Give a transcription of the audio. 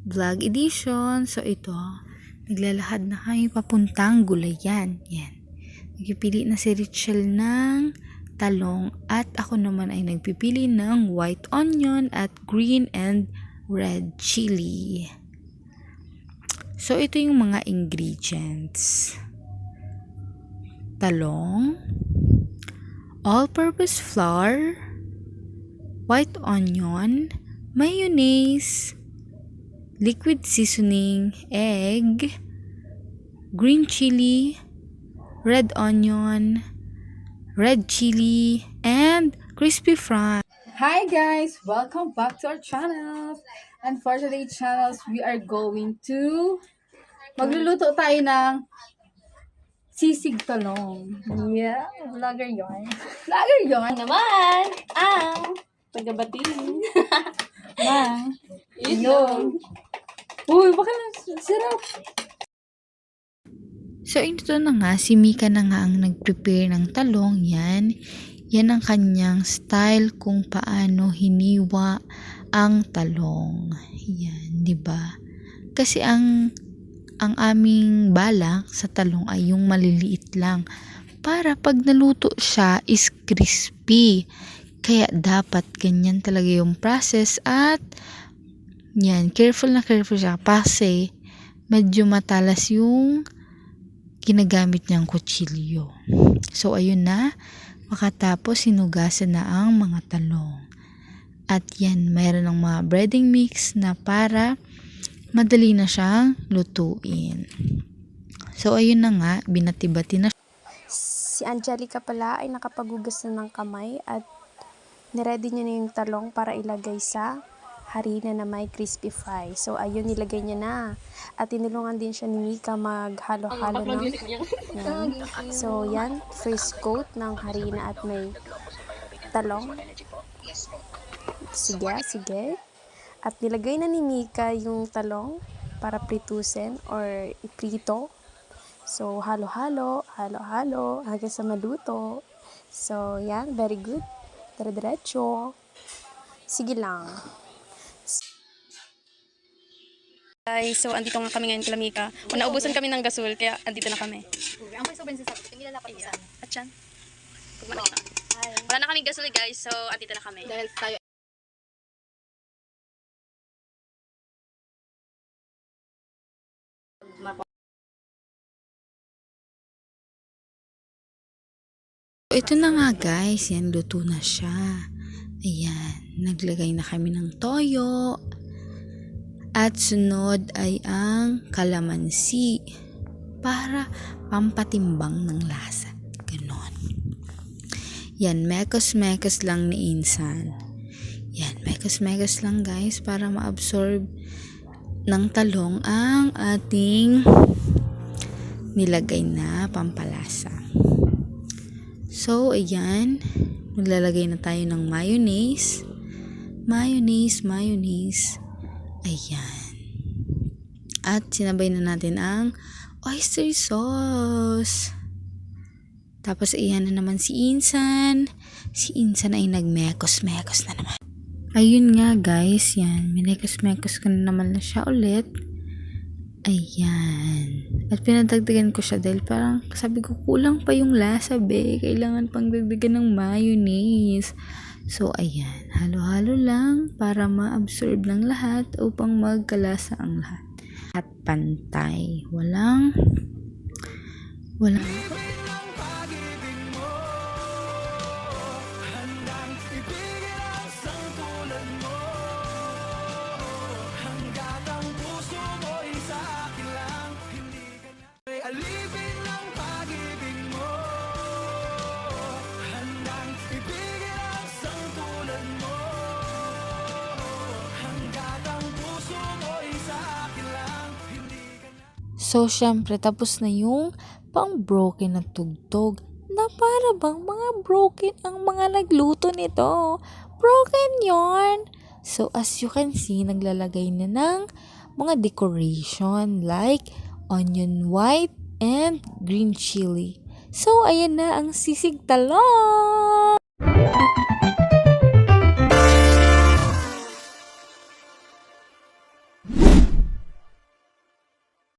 vlog edition. So ito, naglalakad na kami papuntang Gulayan. Yan. Nagpipili na si Richelle ng talong at ako naman ay nagpipili ng white onion at green and red chili. So ito yung mga ingredients. Talong, all-purpose flour, white onion, mayonnaise, liquid seasoning, egg, green chili, red onion, red chili, and crispy fries. Hi guys! Welcome back to our channel. And for today's channels, we are going to magluluto tayo ng sisig talong. Yeah, vlogger yarn. Vlogger yun! Naman, ang pagkabatiin. Ma, Yun. uy, baka lang sarap. So, ito na nga, si Mika na nga ang nag-prepare ng talong. Yan ang kanyang style kung paano hiniwa ang talong. Yan, di ba? Kasi ang aming balak sa talong ay yung maliliit lang. Para pag naluto siya is crispy. Kaya dapat ganyan talaga yung process at yan, careful siya kasi medyo matalas yung ginagamit niyang kutsilyo. So, ayun na. Makatapos, sinugasan na ang mga talong. At yan, mayroon ng mga breading mix na para madali na siyang lutuin. So, ayun na nga. Binati-bati na. Si Angelica pala ay nakapagugas na ng kamay at niready niya na yung talong para ilagay sa harina na may crispy fry. So, ayun, nilagay niya na. At tinulungan din siya ni Mika maghalo-halo ng yan. So, yan, first coat ng harina at may talong. Sige. At nilagay na ni Mika yung talong para pritusin or iprito. So, halo-halo hanggang sa maluto. So, yan, very good. Dire-diretso. Sige lang. Guys, so andito nga kami ngayon kila Mika. Naubusan kami ng gasol, kaya andito na kami. Ang may sobrang sasabot, yung nilalapat mo sana. At yan. Wala na kami gasol guys, so andito na kami. Dahil tayo Ito na nga guys, yan, luto na siya. Ayan, naglagay na kami ng toyo. At sunod ay ang kalamansi para pampatimbang ng lasa. Ganon. Yan, mekos-mekos lang ni Insan. Yan, mekos-mekos lang guys para ma-absorb ng talong ang ating nilagay na pampalasa. So, ayan, maglalagay na tayo ng mayonnaise. Ayan. At sinabay na natin ang oyster sauce. Tapos, ayan na naman si Insan. Si Insan ay nagmekos-mekos na naman. Ayun nga guys, yan. Minekos-mekos ko na naman na siya ulit. Ayan. At pinadagdagan ko siya dahil parang sabi ko kulang pa yung lasa be. Kailangan pang dagdagan ng mayonnaise. So ayan. Halo-halo lang para ma-absorb ng lahat upang magkalasa ang lahat. At pantay. Walang So, syempre, tapos na yung pang-broken na tugtog na para bang mga broken ang mga nagluto nito. Broken yarn! So, as you can see, naglalagay na ng mga decoration like onion white and green chili. So, ayan na ang sisig talong!